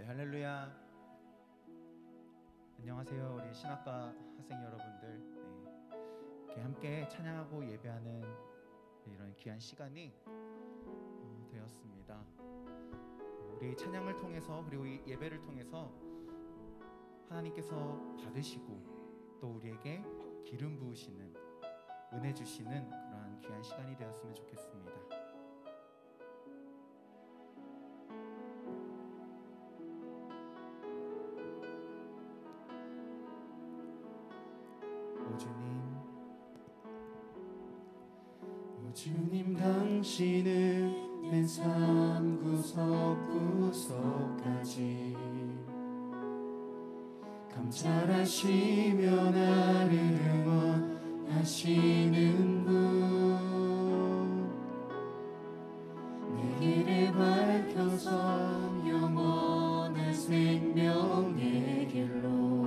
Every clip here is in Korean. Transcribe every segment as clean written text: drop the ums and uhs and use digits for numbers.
할렐루야. 안녕하세요, 우리 신학과 학생 여러분들. 이렇게 함께 찬양하고 예배하는 이런 귀한 시간이 되었습니다. 우리 찬양을 통해서 그리고 이 예배를 통해서 하나님께서 받으시고 또 우리에게 기름 부으시는, 은혜 주시는 그러한 귀한 시간이 되었으면 좋겠습니다. 주님 당신은 내 삶 구석구석까지 감찰하시며 나를 응원하시는 분, 내 길을 밝혀서 영원한 생명의 길로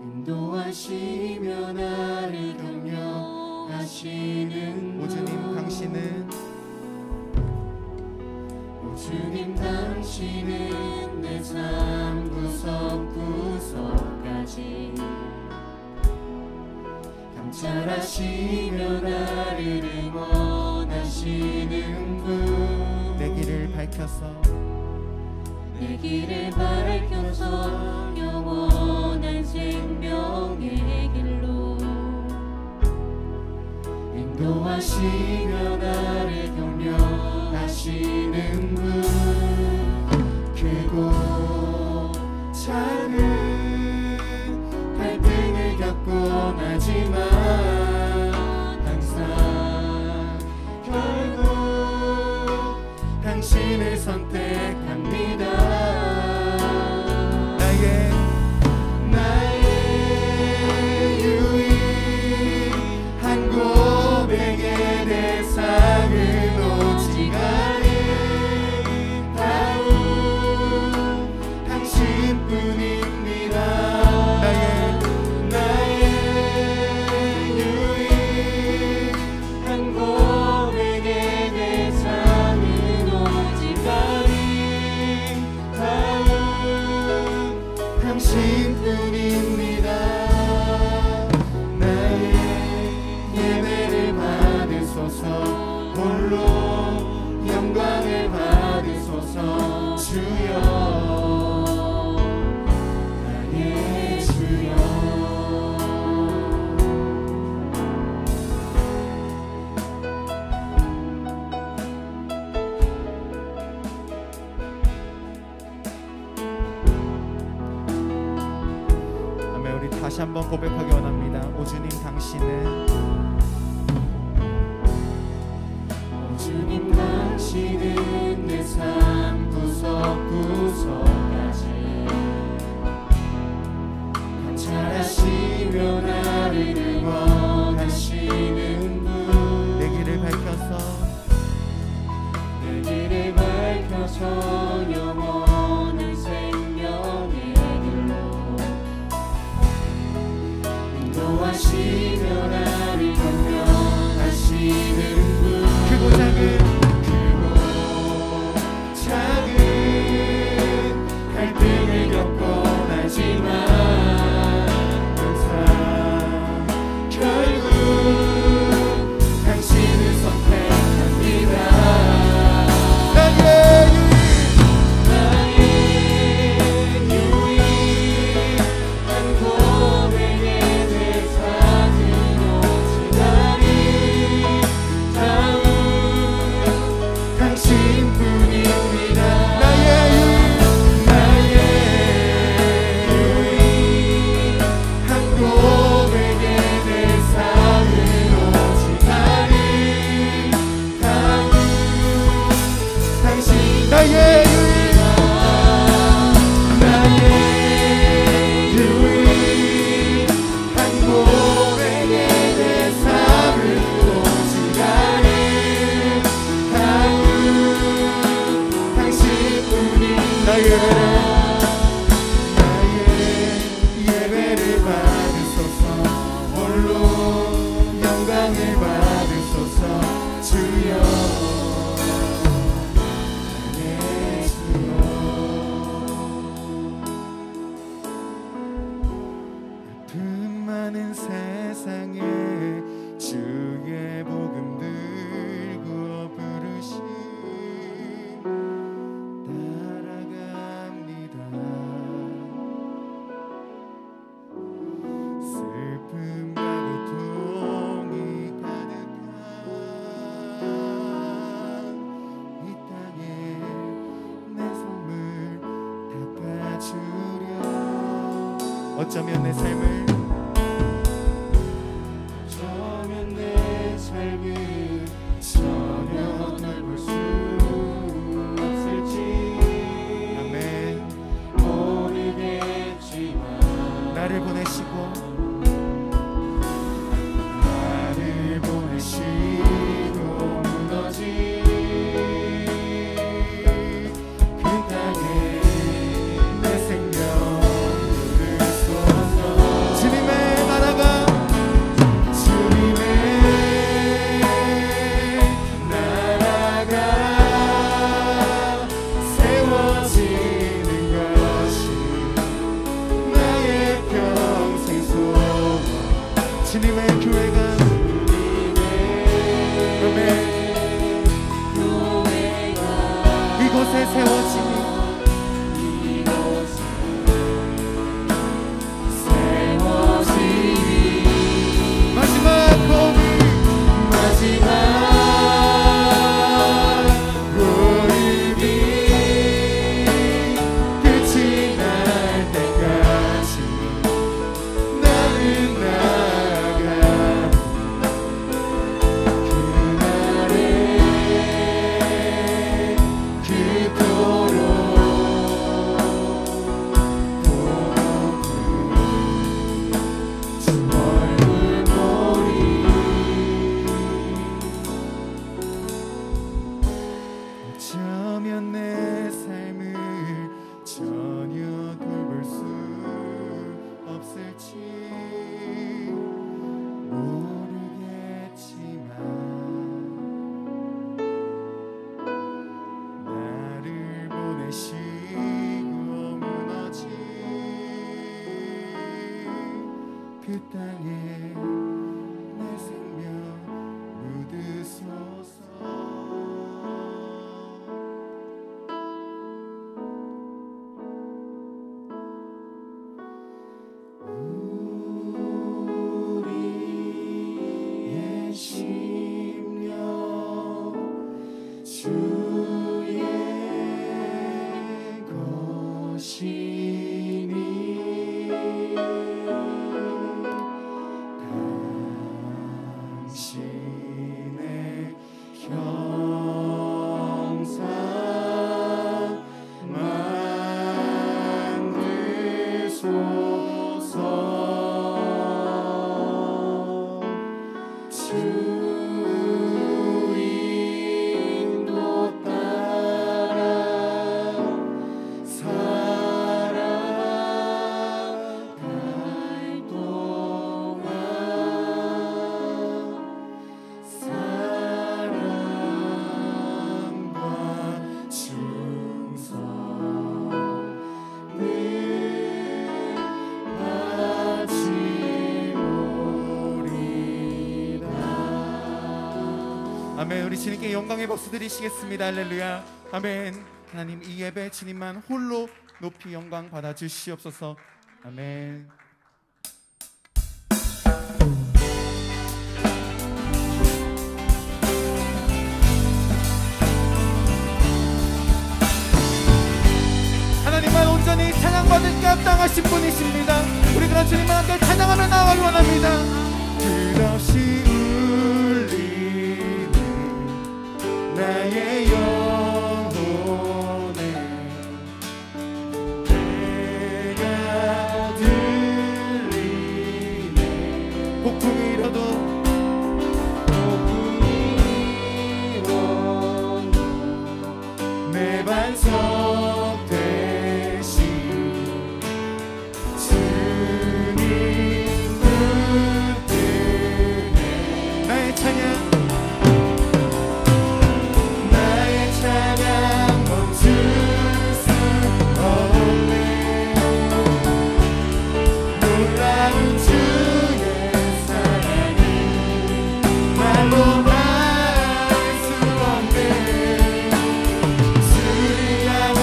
인도하시며 나를 격려하시는 오 주님 당신은, 오 주님 당신은 내 삶 구석구석까지 감찰하시며 나를 응원하시는 분, 내 길을 밝혀서 내 길을 밝혀서 영원한 생명의 길로 인도하시며 나를 격려하시는 분, 크고 작은 갈등을 겪곤 하지만 항상 결국 당신을 선택합니다. 나의 유일한 고백의 대상은 오직 아름다운 당신뿐입니다. 나의 유일한 고백의 대상은 오직 아름다운 당신뿐입니다. 나의 예배를 받으소서, 홀로 영광을 받으소서. 주여, 나의 주여. 아멘. 우리 다시 한번 고백하기 원합니다. 오 주님 당신은, 오 주님 당신은 내 삶 구석구석까지 감찰하시며 나를 응원하시는 분, 내 길을 밝혀서 내 길을 밝혀서 영원한 생명의 길로 인도하시며 나를 격려하시는 분, 크고 작은 갈등을 겪곤 하지만 항상 결국 당신을 선택합니다. 나의 유일한 고백의 대상은 오직 아름다운 당신뿐입니다. 나의 유일한 고백의 대상은 오직 아름다운 당신뿐입니다. 나의 유일한 고백의 대상은 오직 아름다운 당신뿐입니다. 나의 예배를 받으소서, 홀로 영광을 받으소서. 주여, 나의 주여. 어쩌면 내 삶을 전혀 돌볼 수 없을지 아멘. 모르겠지만 나를 보내시고 무너진 그 땅에 내 생명 누르소서. 주님의 나라가 세워지는 것이 나의 평생 소원. 주님의 교회가 이곳에 세워지니 마지막 고비 고름이 끝이 날 때까지 나는 나아가 그날에 그토록 주 얼굴 보리. 어쩌면 내 삶을 전혀 돌볼 수 없을지 모르겠지만 나를 보내시고 무너진 그 땅에 내 생명 묻으소서. 우리의 심령 주의 것이니 당신의 형상 만드소서. 주 인도 따라 살아갈 동안 사랑과 충성을 바치오리다. 아멘. 우리 주님께 영광의 박수 드리시겠습니다. 할렐루야. 아멘. 하나님, 이 예배 주님만 홀로 높이 영광 받아 주시옵소서. 아멘. 하나님만 온전히 찬양받을 게 합당하신 분이십니다. 우리 그런 주님만 함께 찬양하며 나아가기 원합니다. 끝없이 울리는 나의 영혼에 내가 들리네. 폭풍이 일어도 폭풍이 오도 내 반석 대신 주님 붙드네. 나의 찬양 멈출 수 없네. 놀라운 주의 사랑이 말로 할 수 없네. 주를 향한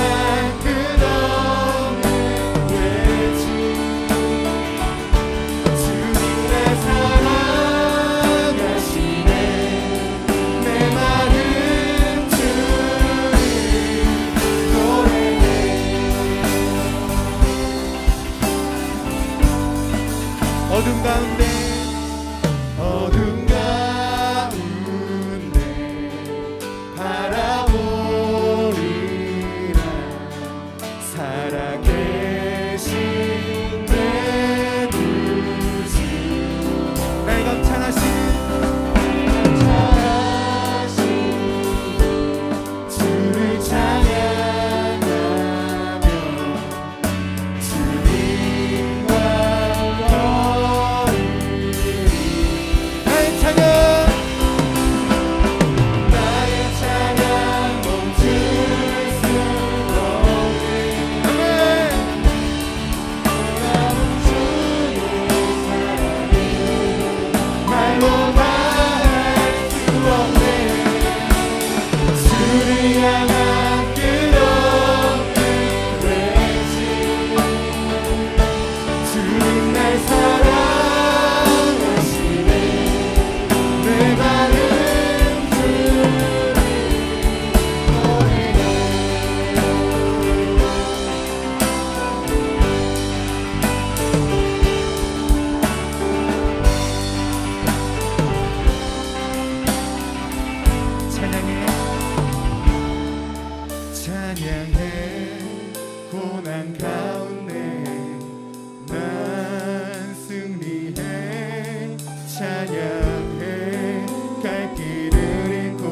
찬양해 고난 가운데 난 승리해 찬양해 갈 길을 잃고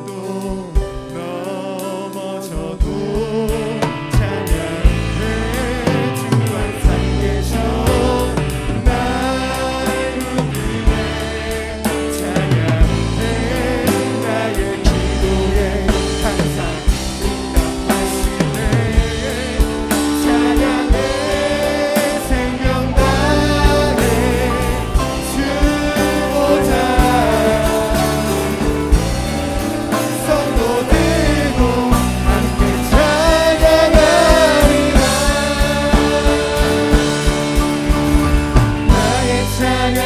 또 넘어져도 찬양해 주 항상 계셔 날 붙들네 찬양해 나의 기도에 항상 응답하시네 찬양해 생명 다해 주보자 손도 들고 함께 찬양하리라 나의 찬양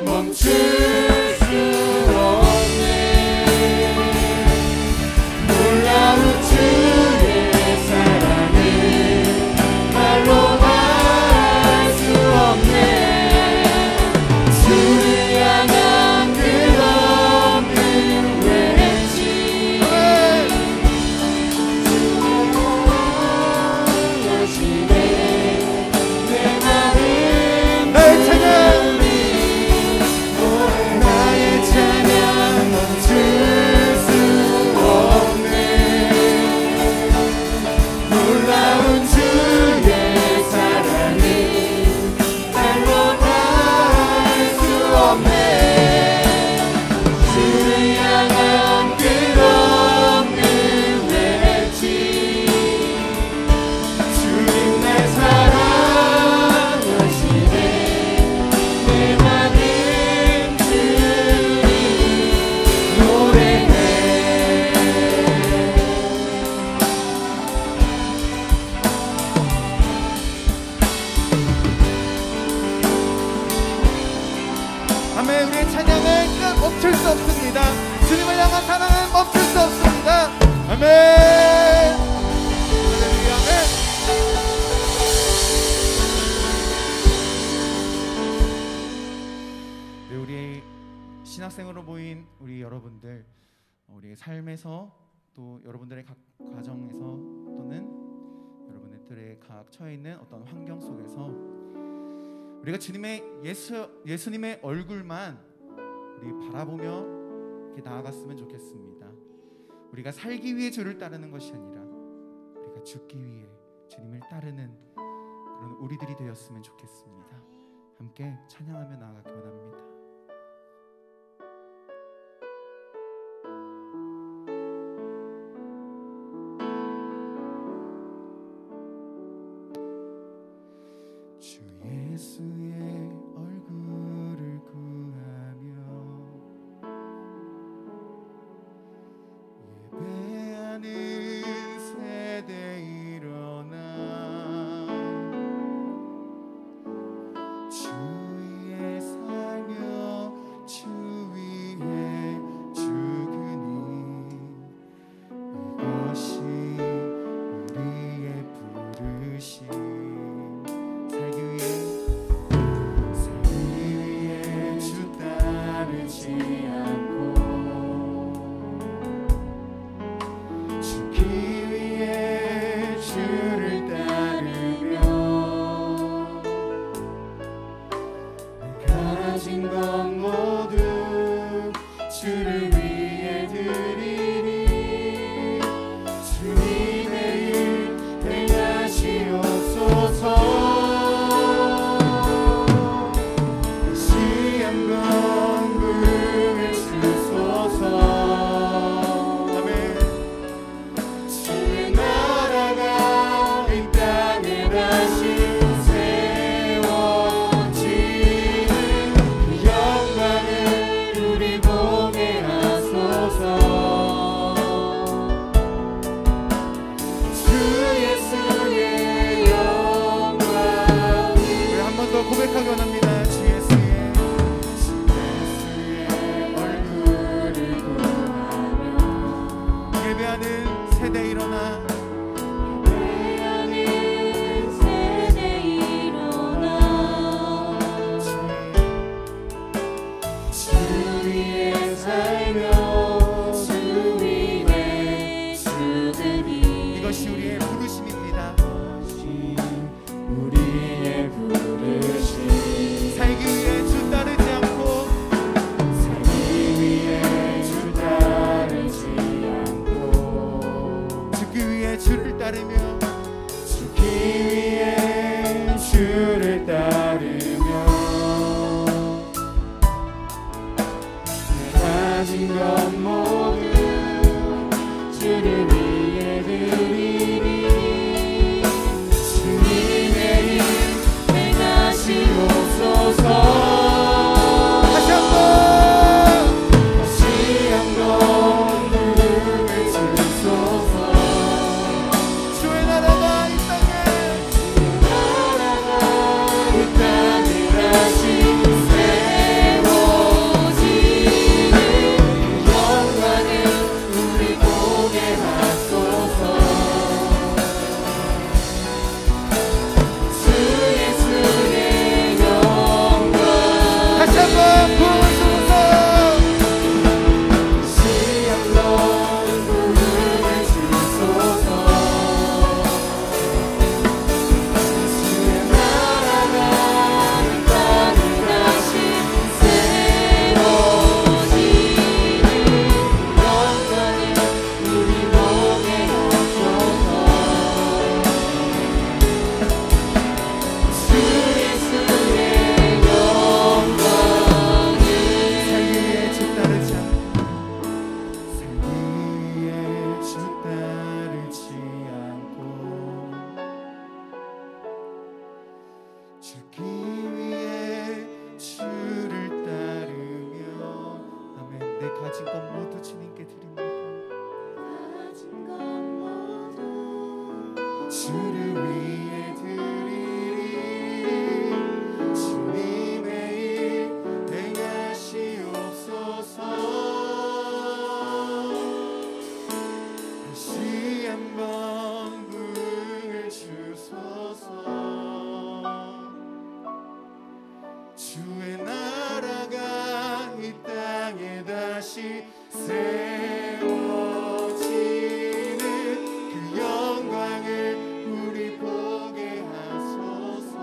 멈출 수 없네 놀라운 주의 사랑을 말로 말할 수 없네 주를 향한 끝없는 외침 내 마음 나의 찬양 나의 찬양 멈출 수 없네 놀라운 주의 사랑을 말로 할 수 없네 주를 향한 끝없는 외침 주님 날 사랑하시네 내 맘은 주를 노래해 아멘. 우리의 찬양은 끝 멈출 수 없습니다. 주님을 향한 사랑은 멈출 수 없습니다. 아멘. 할렐루야. 아멘. 네, 우리의 신학생으로 모인 우리 여러분들, 우리의 삶에서 또 여러분들의 각 가정에서 또는 여러분들의 각 처해 있는 어떤 환경 속에서 우리가 주님의 예수님의 얼굴만 우리 바라보며 이렇게 나아갔으면 좋겠습니다. 우리가 살기 위해 주를 따르는 것이 아니라 우리가 죽기 위해 주님을 따르는 그런 우리들이 되었으면 좋겠습니다. 함께 찬양하며 나아가기 원합니다. 주 예수의 얼굴을 구하며 예배하는 세대 일어나 주 위에 살며 주 위에 죽으니 이것이 우리의 부르심 살기 위해 주 따르지 않고 죽기 위해 주를 따르며 내가 가진 것 모두 주를 위해 드리니 주님의 일 행하시옵소서 고백하기 원합니다. 주 예수의 얼굴을 구하며 예배하는 세대 일어나 주 위에 살며 주 위에 죽으니 위해 주를 따르며 죽기 위해 주를 따르며 내 가진 것 모두 주를 위해 드리리. 주님의 일 행하시옵소서. 주의 나라가 이 땅에 다시 세워지는 그 영광을 우리 보게 하소서.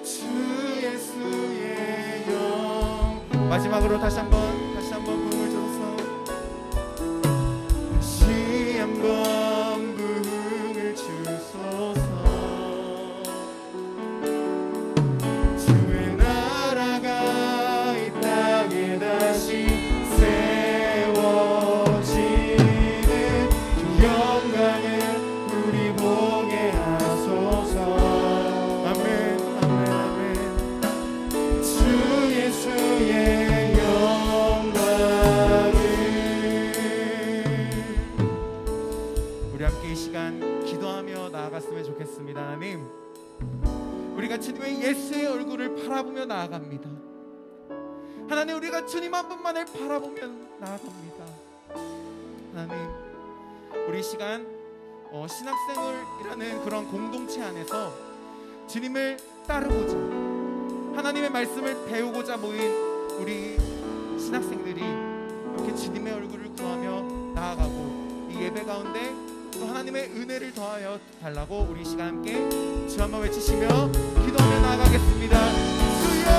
주 예수의 영. 마지막으로 다시 한번 부음을 줘서 다시 한번 부음을 주소서. 나아갔으면 좋겠습니다. 하나님, 우리가 주님의 예수의 얼굴을 바라보며 나아갑니다. 하나님, 우리가 주님 한 분만을 바라보며 나아갑니다. 하나님, 우리 시간 신학생활이라는 그런 공동체 안에서 주님을 따르고자, 하나님의 말씀을 배우고자 모인 우리 신학생들이 이렇게 주님의 얼굴을 구하며 나아가고, 이 예배 가운데 또 하나님의 은혜를 더하여 달라고 우리 시간 함께 주 한번 외치시며 기도하며 나아가겠습니다. 주여!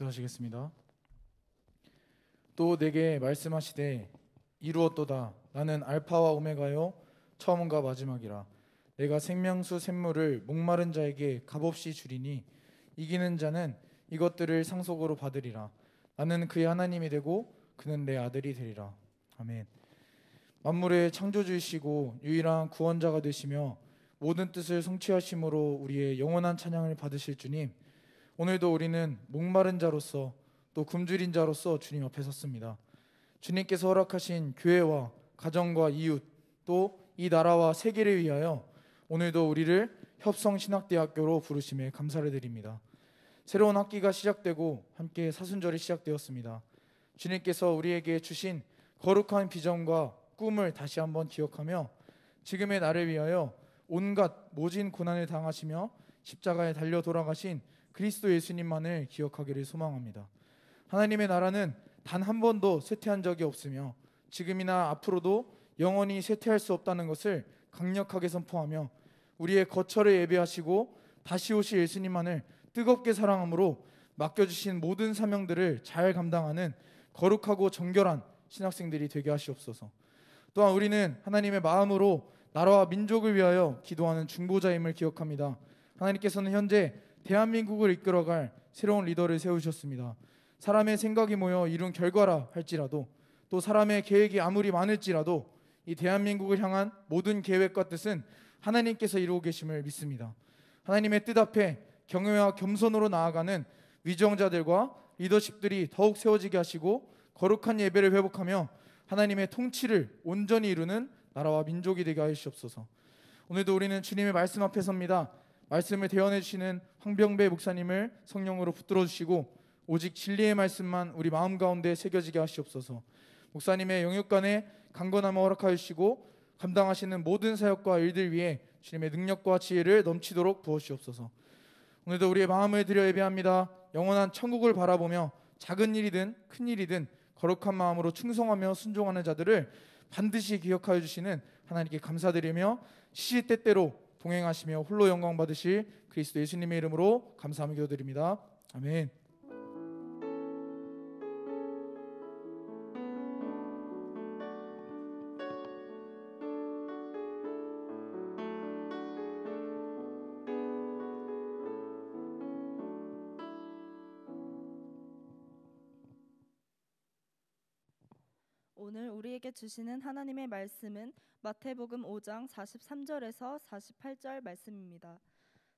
기도하시겠습니다. 또 내게 말씀하시되 이루었도다. 나는 알파와 오메가요 처음과 마지막이라. 내가 생명수 샘물을 목마른 자에게 값없이 주리니 이기는 자는 이것들을 상속으로 받으리라. 나는 그의 하나님이 되고 그는 내 아들이 되리라. 아멘. 만물의 창조주이시고 유일한 구원자가 되시며 모든 뜻을 성취하심으로 우리의 영원한 찬양을 받으실 주님, 오늘도 우리는 목마른 자로서 또 굶주린 자로서 주님 앞에 섰습니다. 주님께서 허락하신 교회와 가정과 이웃 또 이 나라와 세계를 위하여 오늘도 우리를 협성신학대학교로 부르심에 감사를 드립니다. 새로운 학기가 시작되고 함께 사순절이 시작되었습니다. 주님께서 우리에게 주신 거룩한 비전과 꿈을 다시 한번 기억하며 지금의 나를 위하여 온갖 모진 고난을 당하시며 십자가에 달려 돌아가신 그리스도 예수님만을 기억하기를 소망합니다. 하나님의 나라는 단 한 번도 쇠퇴한 적이 없으며 지금이나 앞으로도 영원히 쇠퇴할 수 없다는 것을 강력하게 선포하며 우리의 거처를 예배하시고 다시 오실 예수님만을 뜨겁게 사랑함으로 맡겨주신 모든 사명들을 잘 감당하는 거룩하고 정결한 신학생들이 되게 하시옵소서. 또한 우리는 하나님의 마음으로 나라와 민족을 위하여 기도하는 중보자임을 기억합니다. 하나님께서는 현재 대한민국을 이끌어갈 새로운 리더를 세우셨습니다. 사람의 생각이 모여 이룬 결과라 할지라도 또 사람의 계획이 아무리 많을지라도 이 대한민국을 향한 모든 계획과 뜻은 하나님께서 이루고 계심을 믿습니다. 하나님의 뜻 앞에 경외와 겸손으로 나아가는 위정자들과 리더십들이 더욱 세워지게 하시고 거룩한 예배를 회복하며 하나님의 통치를 온전히 이루는 나라와 민족이 되게 하시옵소서. 오늘도 우리는 주님의 말씀 앞에 섭니다. 말씀을 대언해 주시는 황병배 목사님을 성령으로 붙들어 주시고 오직 진리의 말씀만 우리 마음 가운데 새겨지게 하시옵소서. 목사님의 영육간에 강건함을 허락하여 주시고 감당하시는 모든 사역과 일들 위해 주님의 능력과 지혜를 넘치도록 부어주시옵소서. 오늘도 우리의 마음을 들여 예배합니다. 영원한 천국을 바라보며 작은 일이든 큰 일이든 거룩한 마음으로 충성하며 순종하는 자들을 반드시 기억하여 주시는 하나님께 감사드리며 시시때때로 동행하시며 홀로 영광 받으실 그리스도 예수님의 이름으로 감사하며 기도드립니다. 아멘. 오늘 우리에게 주시는 하나님의 말씀은 마태복음 5장 43절에서 48절 말씀입니다.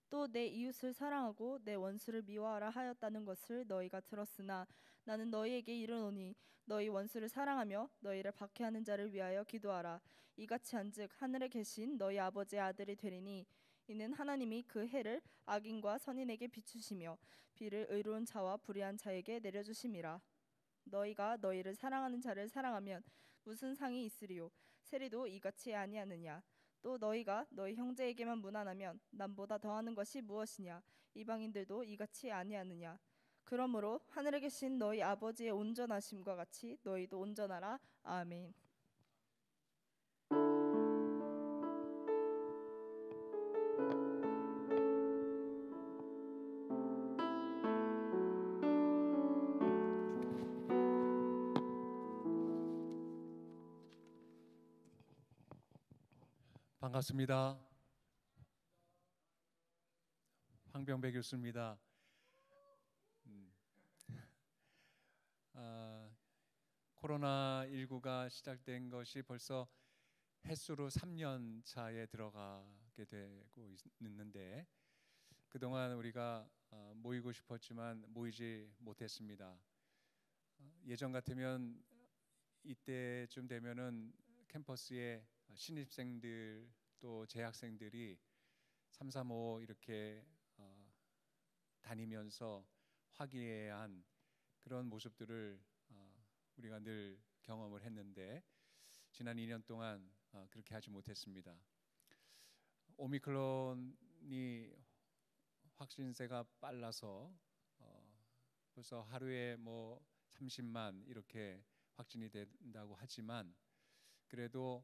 또 내 이웃을 사랑하고 내 원수를 미워하라 하였다는 것을 너희가 들었으나 나는 너희에게 이르노니 너희 원수를 사랑하며 너희를 박해하는 자를 위하여 기도하라. 이같이 한즉 하늘에 계신 너희 아버지의 아들이 되리니 이는 하나님이 그 해를 악인과 선인에게 비추시며 비를 의로운 자와 불의한 자에게 내려주심이라. 너희가 너희를 사랑하는 자를 사랑하면 무슨 상이 있으리요? 세리도 이같이 아니하느냐? 또 너희가 너희 형제에게만 무난하면 남보다 더하는 것이 무엇이냐? 이방인들도 이같이 아니하느냐? 그러므로 하늘에 계신 너희 아버지의 온전하심과 같이 너희도 온전하라. 아멘. 반갑습니다. 황병배 교수입니다. 코로나19가 시작된 것이 벌써 햇수로 3년 차에 들어가게 되고 있는데 그동안 우리가 모이고 싶었지만 모이지 못했습니다. 예전 같으면 이때쯤 되면은 캠퍼스에 신입생들 또 재학생들이 3, 4, 5 이렇게 다니면서 화기애애한 그런 모습들을 우리가 늘 경험을 했는데 지난 2년 동안 그렇게 하지 못했습니다. 오미크론이 확진세가 빨라서 벌써 하루에 뭐 30만 이렇게 확진이 된다고 하지만 그래도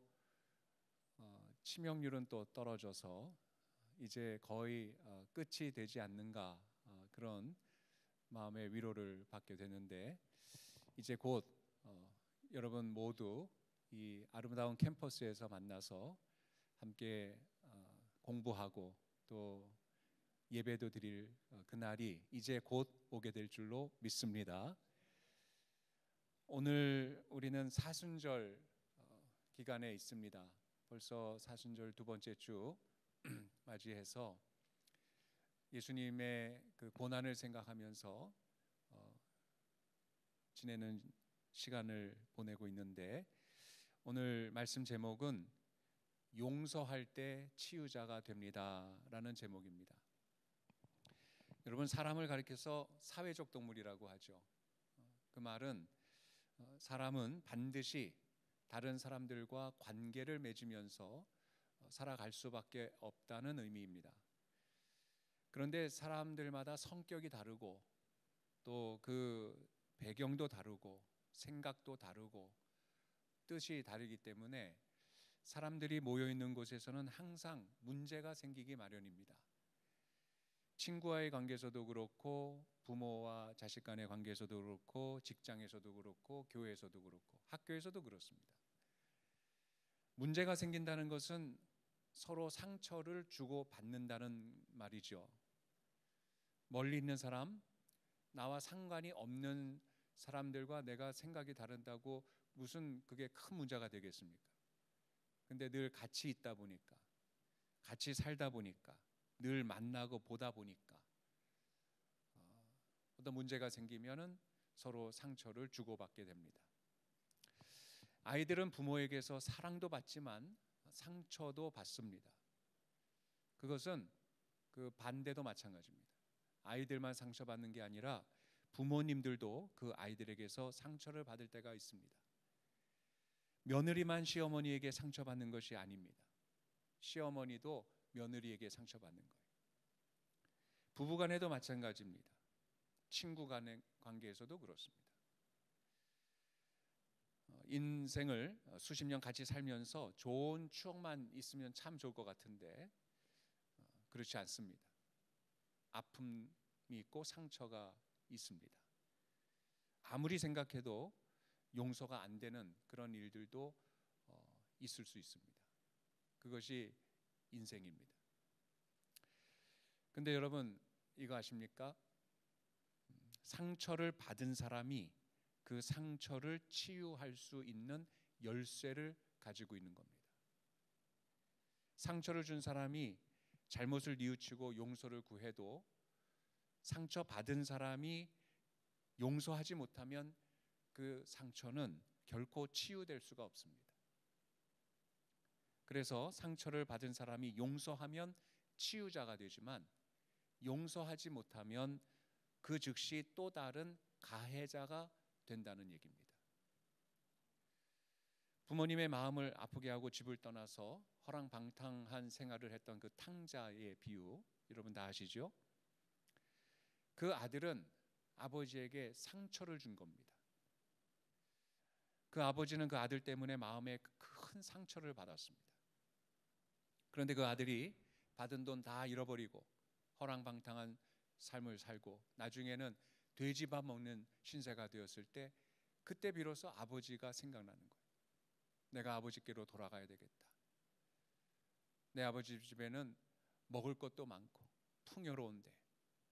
치명률은 또 떨어져서 이제 거의 끝이 되지 않는가 그런 마음의 위로를 받게 되는데 이제 곧 여러분 모두 이 아름다운 캠퍼스에서 만나서 함께 공부하고 또 예배도 드릴 그날이 이제 곧 오게 될 줄로 믿습니다. 오늘 우리는 사순절 기간에 있습니다. 벌써 사순절 두 번째 주 맞이해서 예수님의 그 고난을 생각하면서 지내는 시간을 보내고 있는데 오늘 말씀 제목은 용서할 때 치유자가 됩니다라는 제목입니다. 여러분, 사람을 가리켜서 사회적 동물이라고 하죠. 그 말은 사람은 반드시 다른 사람들과 관계를 맺으면서 살아갈 수밖에 없다는 의미입니다. 그런데 사람들마다 성격이 다르고 또 그 배경도 다르고 생각도 다르고 뜻이 다르기 때문에 사람들이 모여 있는 곳에서는 항상 문제가 생기기 마련입니다. 친구와의 관계에서도 그렇고 부모와 자식 간의 관계에서도 그렇고 직장에서도 그렇고 교회에서도 그렇고 학교에서도 그렇습니다. 문제가 생긴다는 것은 서로 상처를 주고 받는다는 말이죠. 멀리 있는 사람, 나와 상관이 없는 사람들과 내가 생각이 다른다고 무슨 그게 큰 문제가 되겠습니까? 근데 늘 같이 있다 보니까, 같이 살다 보니까, 늘 만나고 보다 보니까 어떤 문제가 생기면은 서로 상처를 주고받게 됩니다. 아이들은 부모에게서 사랑도 받지만 상처도 받습니다. 그것은 그 반대도 마찬가지입니다. 아이들만 상처받는 게 아니라 부모님들도 그 아이들에게서 상처를 받을 때가 있습니다. 며느리만 시어머니에게 상처받는 것이 아닙니다. 시어머니도 며느리에게 상처받는 거예요. 부부간에도 마찬가지입니다. 친구 간의 관계에서도 그렇습니다. 인생을 수십 년 같이 살면서 좋은 추억만 있으면 참 좋을 것 같은데 그렇지 않습니다. 아픔이 있고 상처가 있습니다. 아무리 생각해도 용서가 안 되는 그런 일들도 있을 수 있습니다. 그것이 인생입니다. 근데 여러분 이거 아십니까? 상처를 받은 사람이 그 상처를 치유할 수 있는 열쇠를 가지고 있는 겁니다. 상처를 준 사람이 잘못을 뉘우치고 용서를 구해도 상처 받은 사람이 용서하지 못하면 그 상처는 결코 치유될 수가 없습니다. 그래서 상처를 받은 사람이 용서하면 치유자가 되지만 용서하지 못하면 그 즉시 또 다른 가해자가 된다는 얘기입니다. 부모님의 마음을 아프게 하고 집을 떠나서 허랑방탕한 생활을 했던 그 탕자의 비유 여러분 다 아시죠? 그 아들은 아버지에게 상처를 준 겁니다. 그 아버지는 그 아들 때문에 마음에 큰 상처를 받았습니다. 그런데 그 아들이 받은 돈 다 잃어버리고 허랑방탕한 삶을 살고 나중에는 돼지밥 먹는 신세가 되었을 때 그때 비로소 아버지가 생각나는 거예요. 내가 아버지께로 돌아가야 되겠다. 내 아버지 집에는 먹을 것도 많고 풍요로운데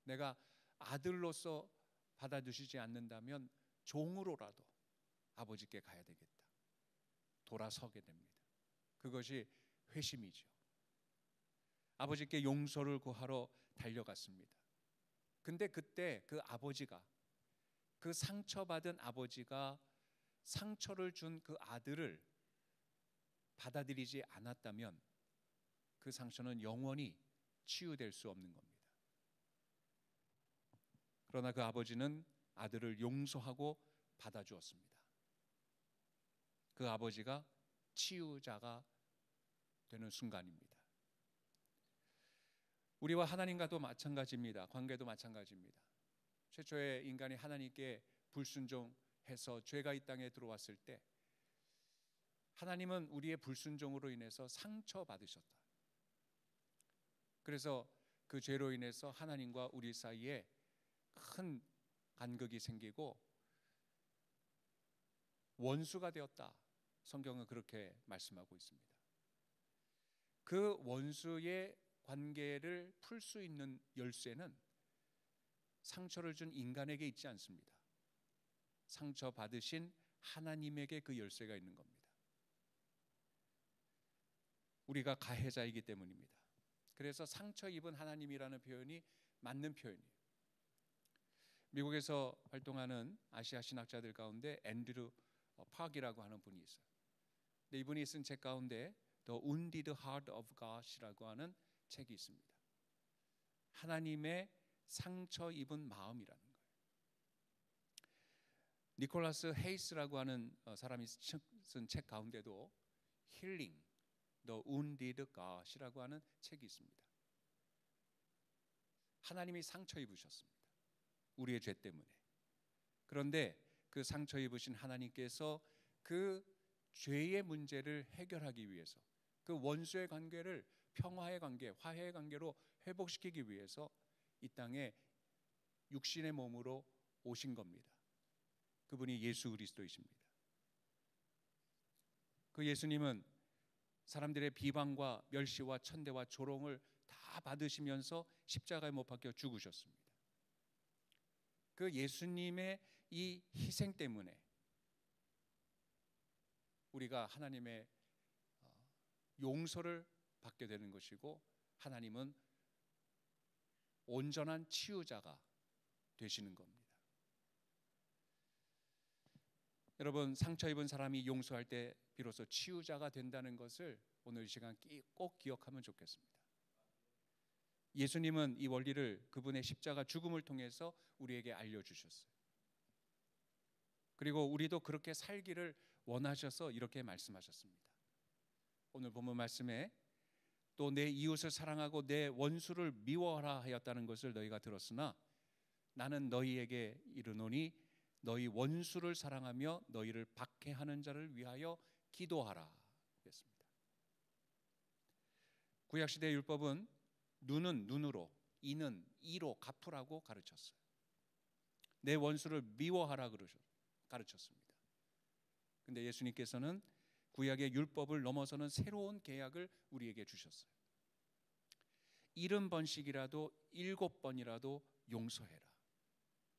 내가 아들로서 받아주시지 않는다면 종으로라도 아버지께 가야 되겠다. 돌아서게 됩니다. 그것이 회심이죠. 아버지께 용서를 구하러 달려갔습니다. 근데 그때 그 아버지가 그 상처받은 아버지가 상처를 준 그 아들을 받아들이지 않았다면 그 상처는 영원히 치유될 수 없는 겁니다. 그러나 그 아버지는 아들을 용서하고 받아주었습니다. 그 아버지가 치유자가 되는 순간입니다. 우리와 하나님과도 마찬가지입니다. 관계도 마찬가지입니다. 최초의 인간이 하나님께 불순종해서 죄가 이 땅에 들어왔을 때 하나님은 우리의 불순종으로 인해서 상처받으셨다. 그래서 그 죄로 인해서 하나님과 우리 사이에 큰 간극이 생기고 원수가 되었다. 성경은 그렇게 말씀하고 있습니다. 그 원수의 관계를 풀 수 있는 열쇠는 상처를 준 인간에게 있지 않습니다. 상처 받으신 하나님에게 그 열쇠가 있는 겁니다. 우리가 가해자이기 때문입니다. 그래서 상처 입은 하나님이라는 표현이 맞는 표현이에요. 미국에서 활동하는 아시아 신학자들 가운데 앤드류 팍이라고 하는 분이 있어요. 근데 이분이 쓴 책 가운데 The Wounded Heart of God이라고 하는 책이 있습니다. 하나님의 상처 입은 마음이라는 거예요. 니콜라스 헤이스라고 하는 사람이 쓴 책 가운데도 Healing The Wounded God이라고 하는 책이 있습니다. 하나님이 상처 입으셨습니다. 우리의 죄 때문에. 그런데 그 상처 입으신 하나님께서 그 죄의 문제를 해결하기 위해서, 그 원수의 관계를 평화의 관계, 화해의 관계로 회복시키기 위해서 이 땅에 육신의 몸으로 오신 겁니다. 그분이 예수 그리스도이십니다. 그 예수님은 사람들의 비방과 멸시와 천대와 조롱을 다 받으시면서 십자가에 못 박혀 죽으셨습니다. 그 예수님의 이 희생 때문에 우리가 하나님의 용서를 받게 되는 것이고, 하나님은 온전한 치유자가 되시는 겁니다. 여러분, 상처 입은 사람이 용서할 때 비로소 치유자가 된다는 것을 오늘 이 시간 꼭 기억하면 좋겠습니다. 예수님은 이 원리를 그분의 십자가 죽음을 통해서 우리에게 알려주셨어요. 그리고 우리도 그렇게 살기를 원하셔서 이렇게 말씀하셨습니다. 오늘 본문 말씀에 또 내 이웃을 사랑하고 내 원수를 미워하라 하였다는 것을 너희가 들었으나 나는 너희에게 이르노니 너희 원수를 사랑하며 너희를 박해하는 자를 위하여 기도하라 했습니다. 구약시대 율법은 눈은 눈으로, 이는 이로 갚으라고 가르쳤어요. 내 원수를 미워하라 가르쳤습니다. 근데 예수님께서는 구약의 율법을 넘어서는 새로운 계약을 우리에게 주셨어요. 70번씩이라도 7번이라도 용서해라.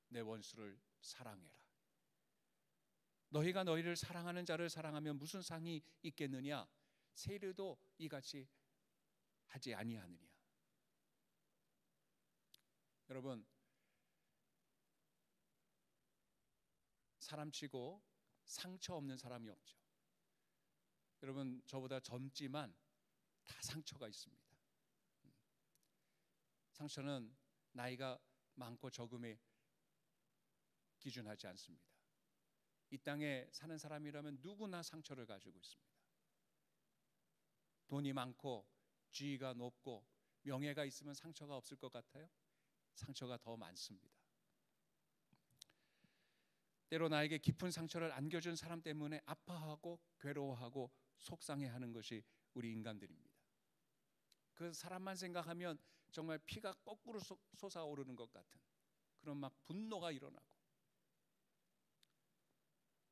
내 원수를 사랑해라. 너희가 너희를 사랑하는 자를 사랑하면 무슨 상이 있겠느냐? 세례도 이같이 하지 아니하느냐? 여러분, 사람치고 상처 없는 사람이 없죠. 여러분, 저보다 젊지만 다 상처가 있습니다. 상처는 나이가 많고 적음에 기준하지 않습니다. 이 땅에 사는 사람이라면 누구나 상처를 가지고 있습니다. 돈이 많고 지위가 높고 명예가 있으면 상처가 없을 것 같아요? 상처가 더 많습니다. 때로 나에게 깊은 상처를 안겨준 사람 때문에 아파하고 괴로워하고 속상해하는 것이 우리 인간들입니다. 그 사람만 생각하면 정말 피가 거꾸로 솟아오르는 것 같은 그런 막 분노가 일어나고,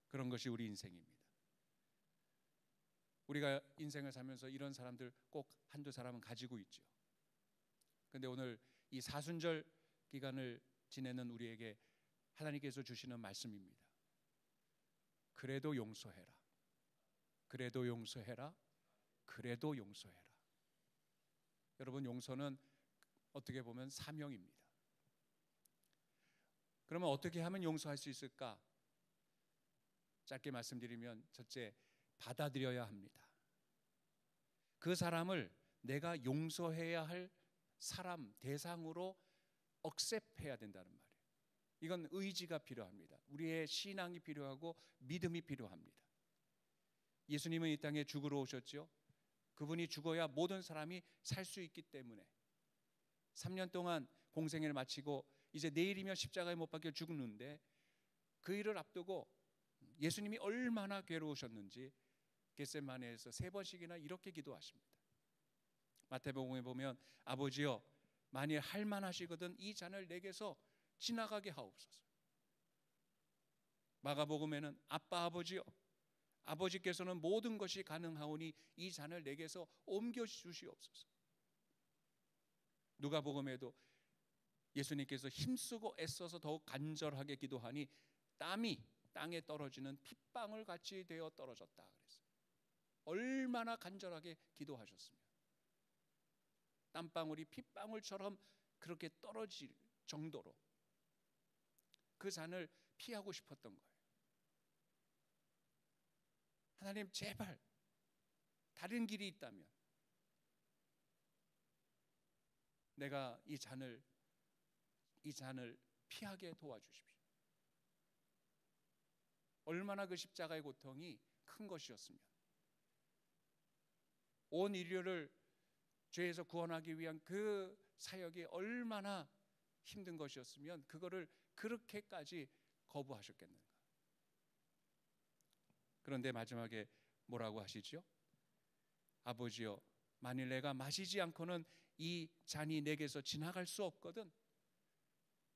그런 것이 우리 인생입니다. 우리가 인생을 살면서 이런 사람들 꼭 한두 사람은 가지고 있죠. 그런데 오늘 이 사순절 기간을 지내는 우리에게 하나님께서 주시는 말씀입니다. 그래도 용서해라. 그래도 용서해라. 그래도 용서해라. 여러분, 용서는 어떻게 보면 사명입니다. 그러면 어떻게 하면 용서할 수 있을까? 짧게 말씀드리면, 첫째, 받아들여야 합니다. 그 사람을 내가 용서해야 할 사람, 대상으로 억셉해야 된다는 말이에요. 이건 의지가 필요합니다. 우리의 신앙이 필요하고 믿음이 필요합니다. 예수님은 이 땅에 죽으러 오셨죠. 그분이 죽어야 모든 사람이 살 수 있기 때문에 3년 동안 공생애를 마치고 이제 내일이면 십자가에 못 박혀 죽는데, 그 일을 앞두고 예수님이 얼마나 괴로우셨는지 겟세마네에서 3번씩이나 이렇게 기도하십니다. 마태복음에 보면 아버지여, 만일 할 만하시거든 이 잔을 내게서 지나가게 하옵소서. 마가복음에는 아빠 아버지여, 아버지께서는 모든 것이 가능하오니 이 잔을 내게서 옮겨 주시옵소서. 누가복음에도 예수님께서 힘쓰고 애써서 더욱 간절하게 기도하니 땀이 땅에 떨어지는 핏방울 같이 되어 떨어졌다 그랬어요. 얼마나 간절하게 기도하셨으면 땀방울이 핏방울처럼 그렇게 떨어질 정도로 그 잔을 피하고 싶었던 거예요. 하나님, 제발 다른 길이 있다면 내가 이 잔을 피하게 도와주십시오. 얼마나 그 십자가의 고통이 큰 것이었으면, 온 인류를 죄에서 구원하기 위한 그 사역이 얼마나 힘든 것이었으면 그거를 그렇게까지 거부하셨겠는가. 그런데 마지막에 뭐라고 하시죠? 아버지여, 만일 내가 마시지 않고는 이 잔이 내게서 지나갈 수 없거든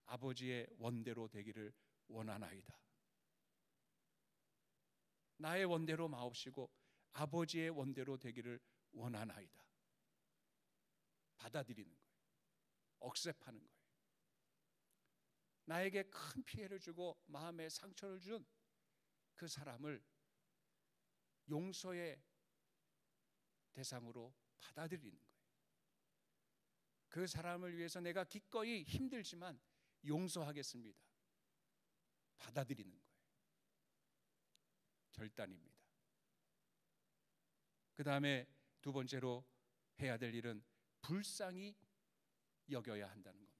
아버지의 원대로 되기를 원하나이다. 나의 원대로 마옵시고 아버지의 원대로 되기를 원하나이다. 받아들이는 거예요. 억셉하는 거예요. 나에게 큰 피해를 주고 마음에 상처를 준 그 사람을 용서의 대상으로 받아들이는 거예요. 그 사람을 위해서 내가 기꺼이 힘들지만 용서하겠습니다. 받아들이는 거예요. 결단입니다. 그 다음에 두 번째로 해야 될 일은 불쌍히 여겨야 한다는 겁니다.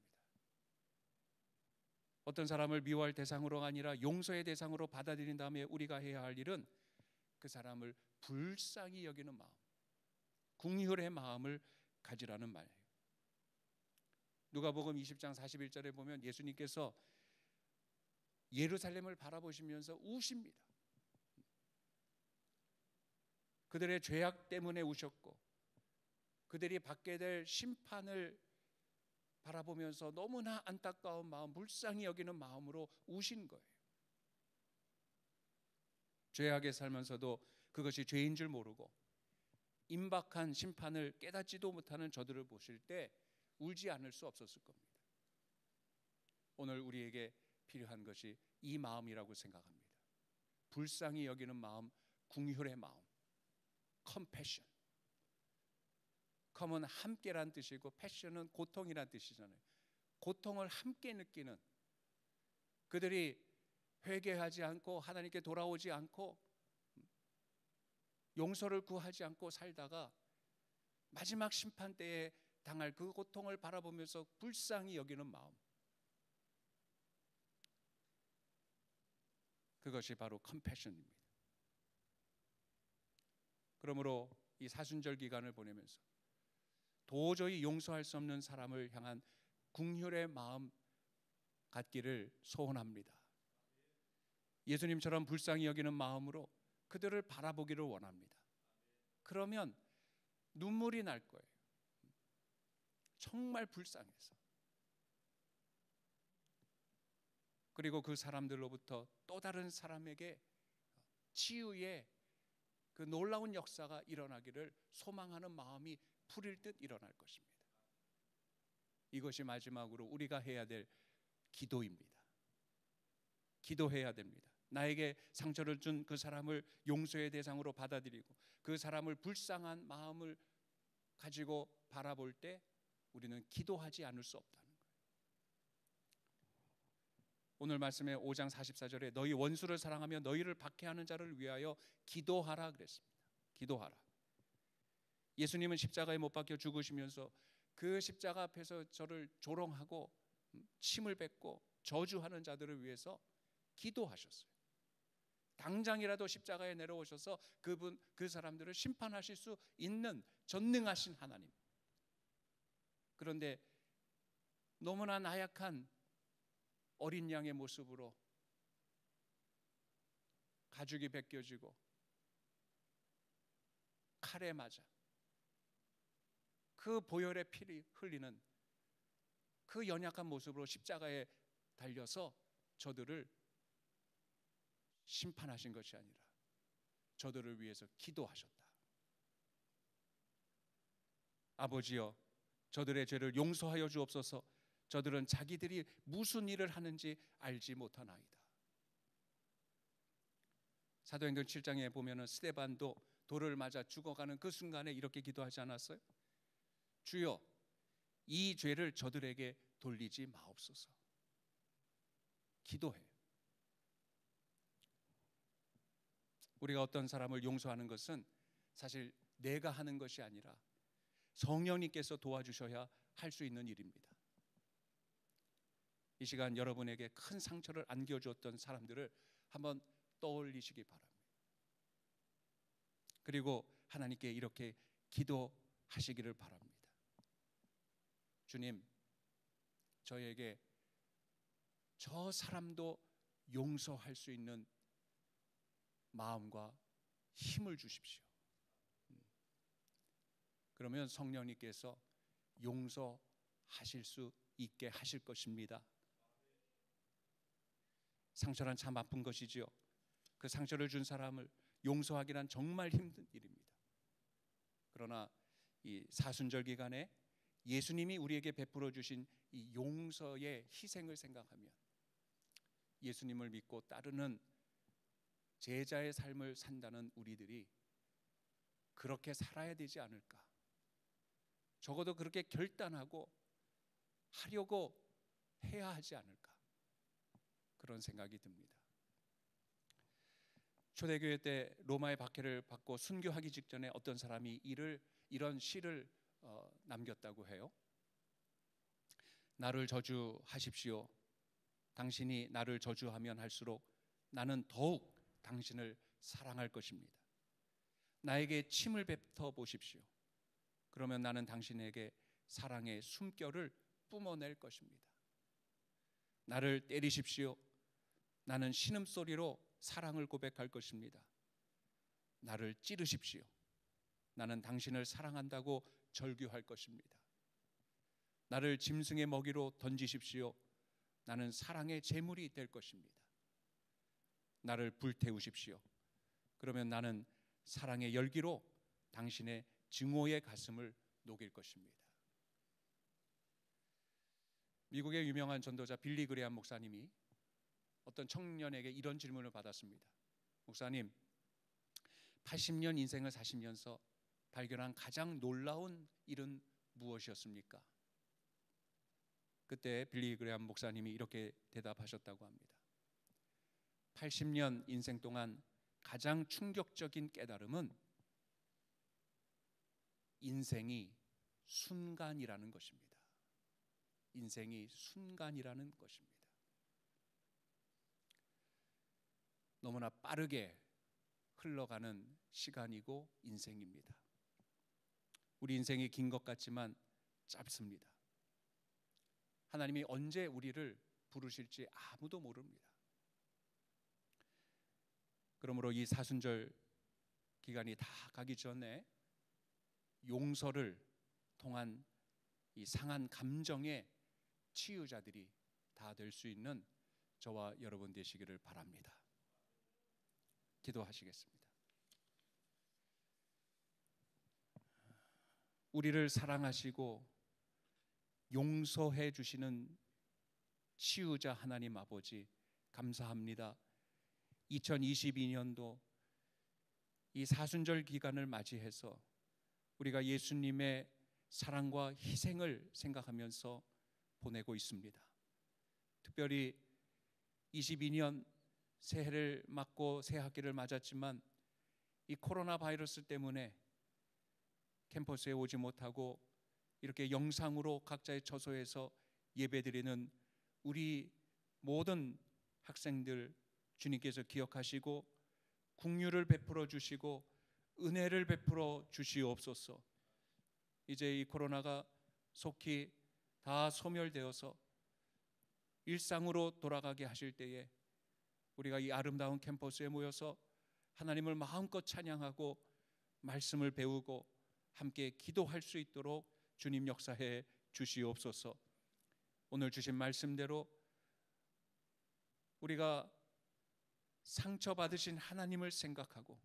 어떤 사람을 미워할 대상으로가 아니라 용서의 대상으로 받아들인 다음에 우리가 해야 할 일은 그 사람을 불쌍히 여기는 마음, 긍휼의 마음을 가지라는 말이에요. 누가복음 20장 41절에 보면 예수님께서 예루살렘을 바라보시면서 우십니다. 그들의 죄악 때문에 우셨고 그들이 받게 될 심판을 바라보면서 너무나 안타까운 마음, 불쌍히 여기는 마음으로 우신 거예요. 죄악에 살면서도 그것이 죄인 줄 모르고 임박한 심판을 깨닫지도 못하는 저들을 보실 때 울지 않을 수 없었을 겁니다. 오늘 우리에게 필요한 것이 이 마음이라고 생각합니다. 불쌍히 여기는 마음, 긍휼의 마음, 컴패션. 컴은 함께란 뜻이고 패션은 고통이란 뜻이잖아요. 고통을 함께 느끼는, 그들이 회개하지 않고 하나님께 돌아오지 않고 용서를 구하지 않고 살다가 마지막 심판 때에 당할 그 고통을 바라보면서 불쌍히 여기는 마음, 그것이 바로 컴패션입니다. 그러므로 이 사순절 기간을 보내면서 도저히 용서할 수 없는 사람을 향한 긍휼의 마음 갖기를 소원합니다. 예수님처럼 불쌍히 여기는 마음으로 그들을 바라보기를 원합니다. 그러면 눈물이 날 거예요. 정말 불쌍해서. 그리고 그 사람들로부터 또 다른 사람에게 치유의 그 놀라운 역사가 일어나기를 소망하는 마음이 풀릴 듯 일어날 것입니다. 이것이 마지막으로 우리가 해야 될 기도입니다. 기도해야 됩니다. 나에게 상처를 준 그 사람을 용서의 대상으로 받아들이고 그 사람을 불쌍한 마음을 가지고 바라볼 때 우리는 기도하지 않을 수 없다는 거예요. 오늘 말씀의 5장 44절에 너희 원수를 사랑하며 너희를 박해하는 자를 위하여 기도하라 그랬습니다. 기도하라. 예수님은 십자가에 못 박혀 죽으시면서 그 십자가 앞에서 저를 조롱하고 침을 뱉고 저주하는 자들을 위해서 기도하셨어요. 당장이라도 십자가에 내려오셔서 그 사람들을 심판하실 수 있는 전능하신 하나님. 그런데 너무나 나약한 어린 양의 모습으로 가죽이 벗겨지고 칼에 맞아 그 보혈의 피를 흘리는 그 연약한 모습으로 십자가에 달려서 저들을 심판하신 것이 아니라 저들을 위해서 기도하셨다. 아버지여, 저들의 죄를 용서하여 주옵소서. 저들은 자기들이 무슨 일을 하는지 알지 못하나이다. 사도행전 7장에 보면은 스데반도 돌을 맞아 죽어가는 그 순간에 이렇게 기도하지 않았어요? 주여, 이 죄를 저들에게 돌리지 마옵소서. 기도해요. 우리가 어떤 사람을 용서하는 것은 사실 내가 하는 것이 아니라 성령님께서 도와주셔야 할 수 있는 일입니다. 이 시간 여러분에게 큰 상처를 안겨주었던 사람들을 한번 떠올리시기 바랍니다. 그리고 하나님께 이렇게 기도하시기를 바랍니다. 주님, 저에게 저 사람도 용서할 수 있는 마음과 힘을 주십시오. 그러면 성령님께서 용서하실 수 있게 하실 것입니다. 상처란 참 아픈 것이지요. 그 상처를 준 사람을 용서하기란 정말 힘든 일입니다. 그러나 이 사순절 기간에 예수님이 우리에게 베풀어 주신 이 용서의 희생을 생각하면 예수님을 믿고 따르는 제자의 삶을 산다는 우리들이 그렇게 살아야 되지 않을까? 적어도 그렇게 결단하고 하려고 해야 하지 않을까? 그런 생각이 듭니다. 초대교회 때 로마의 박해를 받고 순교하기 직전에 어떤 사람이 이런 시를 남겼다고 해요. 나를 저주하십시오. 당신이 나를 저주하면 할수록 나는 더욱 당신을 사랑할 것입니다. 나에게 침을 뱉어 보십시오. 그러면 나는 당신에게 사랑의 숨결을 뿜어낼 것입니다. 나를 때리십시오. 나는 신음소리로 사랑을 고백할 것입니다. 나를 찌르십시오. 나는 당신을 사랑한다고 절규할 것입니다. 나를 짐승의 먹이로 던지십시오. 나는 사랑의 제물이 될 것입니다. 나를 불태우십시오. 그러면 나는 사랑의 열기로 당신의 증오의 가슴을 녹일 것입니다. 미국의 유명한 전도자 빌리 그레함 목사님이 어떤 청년에게 이런 질문을 받았습니다. 목사님, 80년 인생을 사시면서 발견한 가장 놀라운 일은 무엇이었습니까? 그때 빌리 그레함 목사님이 이렇게 대답하셨다고 합니다. 80년 인생 동안 가장 충격적인 깨달음은 인생이 순간이라는 것입니다. 인생이 순간이라는 것입니다. 너무나 빠르게 흘러가는 시간이고 인생입니다. 우리 인생이 긴 것 같지만 짧습니다. 하나님이 언제 우리를 부르실지 아무도 모릅니다. 그러므로 이 사순절 기간이 다 가기 전에 용서를 통한 이 상한 감정의 치유자들이 다 될 수 있는 저와 여러분 되시기를 바랍니다. 기도하시겠습니다. 우리를 사랑하시고 용서해 주시는 치유자 하나님 아버지, 감사합니다. 2022년도 이 사순절 기간을 맞이해서 우리가 예수님의 사랑과 희생을 생각하면서 보내고 있습니다. 특별히 22년 새해를 맞고 새 학기를 맞았지만 이 코로나 바이러스 때문에 캠퍼스에 오지 못하고 이렇게 영상으로 각자의 처소에서 예배드리는 우리 모든 학생들 주님께서 기억하시고 긍휼을 베풀어 주시고 은혜를 베풀어 주시옵소서. 이제 이 코로나가 속히 다 소멸되어서 일상으로 돌아가게 하실 때에 우리가 이 아름다운 캠퍼스에 모여서 하나님을 마음껏 찬양하고 말씀을 배우고 함께 기도할 수 있도록 주님 역사해 주시옵소서. 오늘 주신 말씀대로 우리가 상처받으신 하나님을 생각하고,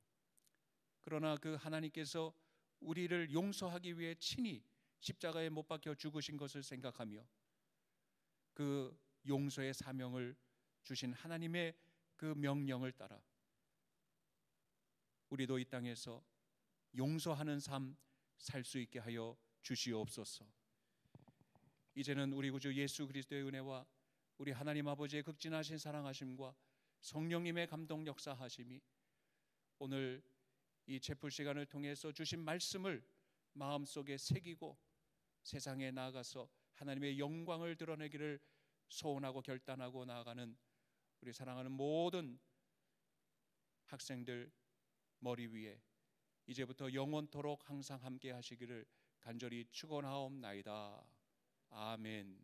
그러나 그 하나님께서 우리를 용서하기 위해 친히 십자가에 못 박혀 죽으신 것을 생각하며 그 용서의 사명을 주신 하나님의 그 명령을 따라 우리도 이 땅에서 용서하는 삶 살 수 있게 하여 주시옵소서. 이제는 우리 구주 예수 그리스도의 은혜와 우리 하나님 아버지의 극진하신 사랑하심과 성령님의 감동 역사하심이 오늘 이 채플 시간을 통해서 주신 말씀을 마음속에 새기고 세상에 나아가서 하나님의 영광을 드러내기를 소원하고 결단하고 나아가는 우리 사랑하는 모든 학생들 머리 위에 이제부터 영원토록 항상 함께 하시기를 간절히 축원하옵나이다. 아멘.